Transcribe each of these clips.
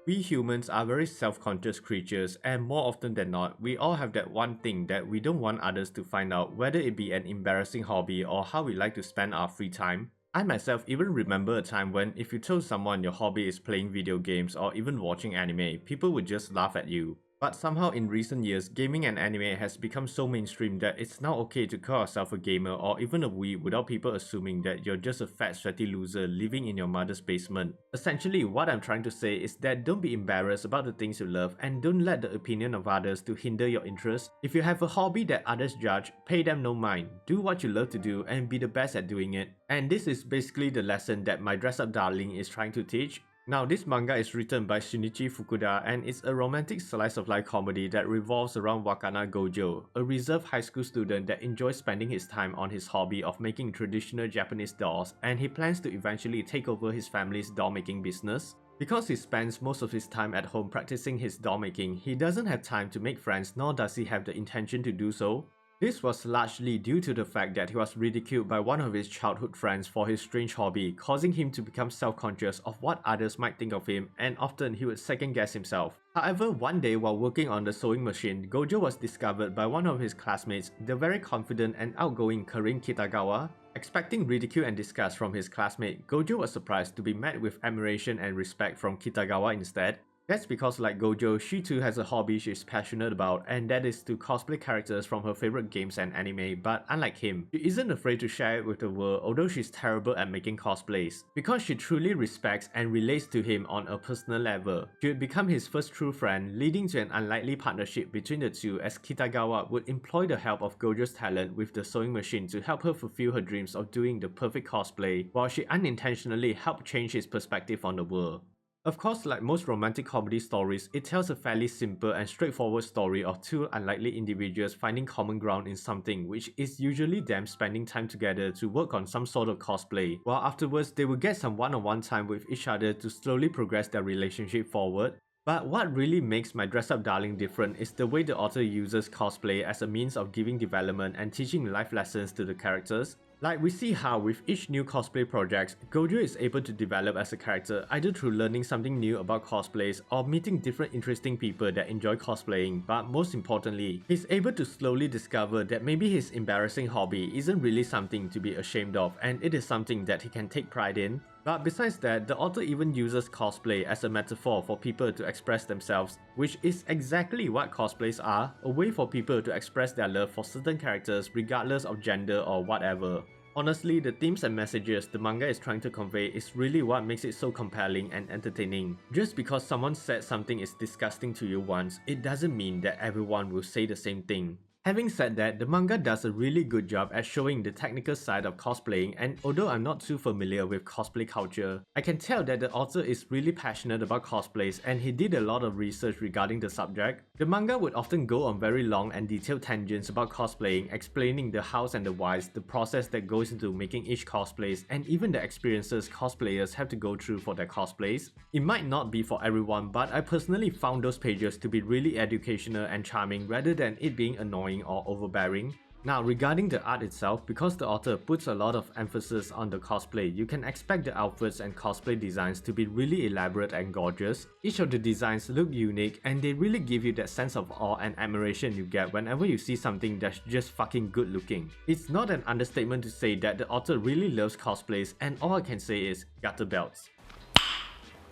We humans are very self-conscious creatures, and more often than not, we all have that one thing that we don't want others to find out, whether it be an embarrassing hobby or how we like to spend our free time. I myself even remember a time when if you told someone your hobby is playing video games or even watching anime, people would just laugh at you. But somehow in recent years, gaming and anime has become so mainstream that it's now okay to call yourself a gamer or even a weeb without people assuming that you're just a fat sweaty loser living in your mother's basement. Essentially, what I'm trying to say is that don't be embarrassed about the things you love and don't let the opinion of others to hinder your interest. If you have a hobby that others judge, pay them no mind. Do what you love to do and be the best at doing it. And this is basically the lesson that my dress up darling is trying to teach. Now, this manga is written by Shinichi Fukuda and it's a romantic slice of life comedy that revolves around Wakana Gojou, a reserved high school student that enjoys spending his time on his hobby of making traditional Japanese dolls, and he plans to eventually take over his family's doll making business. Because he spends most of his time at home practicing his doll making, he doesn't have time to make friends, nor does he have the intention to do so. This was largely due to the fact that he was ridiculed by one of his childhood friends for his strange hobby, causing him to become self-conscious of what others might think of him, and often he would second-guess himself. However, one day while working on the sewing machine, Gojou was discovered by one of his classmates, the very confident and outgoing Marin Kitagawa. Expecting ridicule and disgust from his classmate, Gojou was surprised to be met with admiration and respect from Kitagawa instead. That's because like Gojou, she too has a hobby she's passionate about, and that is to cosplay characters from her favorite games and anime, but unlike him, she isn't afraid to share it with the world although she's terrible at making cosplays. Because she truly respects and relates to him on a personal level, she would become his first true friend, leading to an unlikely partnership between the two as Kitagawa would employ the help of Gojou's talent with the sewing machine to help her fulfill her dreams of doing the perfect cosplay, while she unintentionally helped change his perspective on the world. Of course, like most romantic comedy stories, it tells a fairly simple and straightforward story of two unlikely individuals finding common ground in something, which is usually them spending time together to work on some sort of cosplay, while afterwards they will get some one-on-one time with each other to slowly progress their relationship forward. But what really makes My Dress Up Darling different is the way the author uses cosplay as a means of giving development and teaching life lessons to the characters. Like we see how with each new cosplay project, Gojou is able to develop as a character either through learning something new about cosplays or meeting different interesting people that enjoy cosplaying, but most importantly, he's able to slowly discover that maybe his embarrassing hobby isn't really something to be ashamed of and it is something that he can take pride in. But besides that, the author even uses cosplay as a metaphor for people to express themselves, which is exactly what cosplays are, a way for people to express their love for certain characters regardless of gender or whatever. Honestly, the themes and messages the manga is trying to convey is really what makes it so compelling and entertaining. Just because someone said something is disgusting to you once, it doesn't mean that everyone will say the same thing. Having said that, the manga does a really good job at showing the technical side of cosplaying, and although I'm not too familiar with cosplay culture, I can tell that the author is really passionate about cosplays and he did a lot of research regarding the subject. The manga would often go on very long and detailed tangents about cosplaying, explaining the hows and the whys, the process that goes into making each cosplays, and even the experiences cosplayers have to go through for their cosplays. It might not be for everyone, but I personally found those pages to be really educational and charming rather than it being annoying or overbearing. Now, regarding the art itself, because the author puts a lot of emphasis on the cosplay, you can expect the outfits and cosplay designs to be really elaborate and gorgeous. Each of the designs look unique and they really give you that sense of awe and admiration you get whenever you see something that's just fucking good looking. It's not an understatement to say that the author really loves cosplays, and all I can say is gutter belts.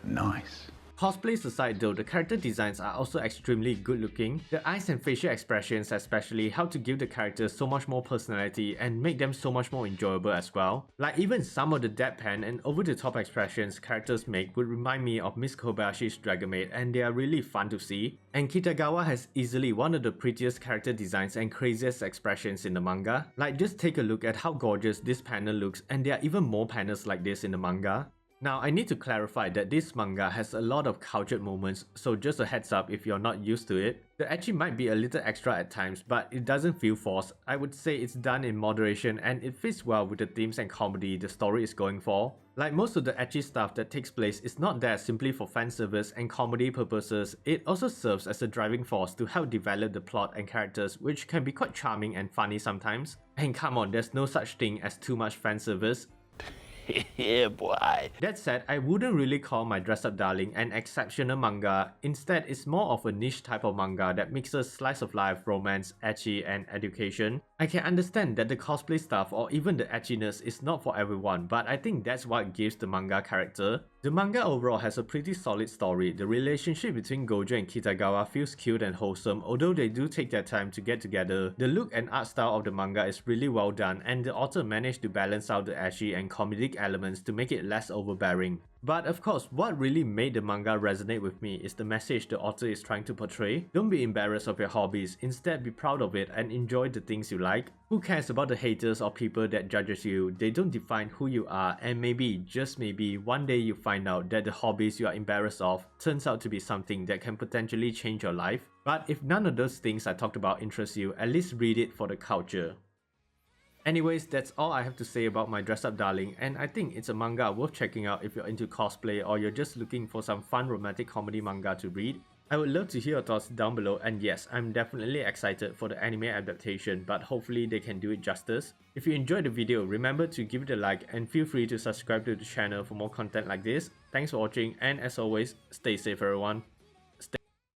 Nice. Cosplays aside though, the character designs are also extremely good looking. The eyes and facial expressions especially help to give the characters so much more personality and make them so much more enjoyable as well. Like even some of the deadpan and over the top expressions characters make would remind me of Miss Kobayashi's Dragon Maid, and they are really fun to see. And Kitagawa has easily one of the prettiest character designs and craziest expressions in the manga. Like just take a look at how gorgeous this panel looks, and there are even more panels like this in the manga. Now, I need to clarify that this manga has a lot of cultured moments, so just a heads up if you're not used to it. The ecchi might be a little extra at times, but it doesn't feel forced. I would say it's done in moderation and it fits well with the themes and comedy the story is going for. Like most of the ecchi stuff that takes place is not there simply for fan service and comedy purposes, it also serves as a driving force to help develop the plot and characters, which can be quite charming and funny sometimes. And come on, there's no such thing as too much fan service. Yeah, boy. That said, I wouldn't really call My Dress Up Darling an exceptional manga. Instead, it's more of a niche type of manga that mixes slice of life, romance, ecchi, and education. I can understand that the cosplay stuff or even the etchiness is not for everyone, but I think that's what gives the manga character. The manga overall has a pretty solid story. The relationship between Gojou and Kitagawa feels cute and wholesome, although they do take their time to get together. The look and art style of the manga is really well done, and the author managed to balance out the ecchi and comedic elements to make it less overbearing. But of course, what really made the manga resonate with me is the message the author is trying to portray. Don't be embarrassed of your hobbies, instead be proud of it and enjoy the things you like. Who cares about the haters or people that judges you? They don't define who you are, and maybe, just maybe, one day you find out that the hobbies you are embarrassed of turns out to be something that can potentially change your life. But if none of those things I talked about interest you, at least read it for the culture. Anyways, that's all I have to say about My Dress Up Darling, and I think it's a manga worth checking out if you're into cosplay or you're just looking for some fun romantic comedy manga to read. I would love to hear your thoughts down below, and yes, I'm definitely excited for the anime adaptation, but hopefully they can do it justice. If you enjoyed the video, remember to give it a like and feel free to subscribe to the channel for more content like this. Thanks for watching, and as always, stay safe everyone.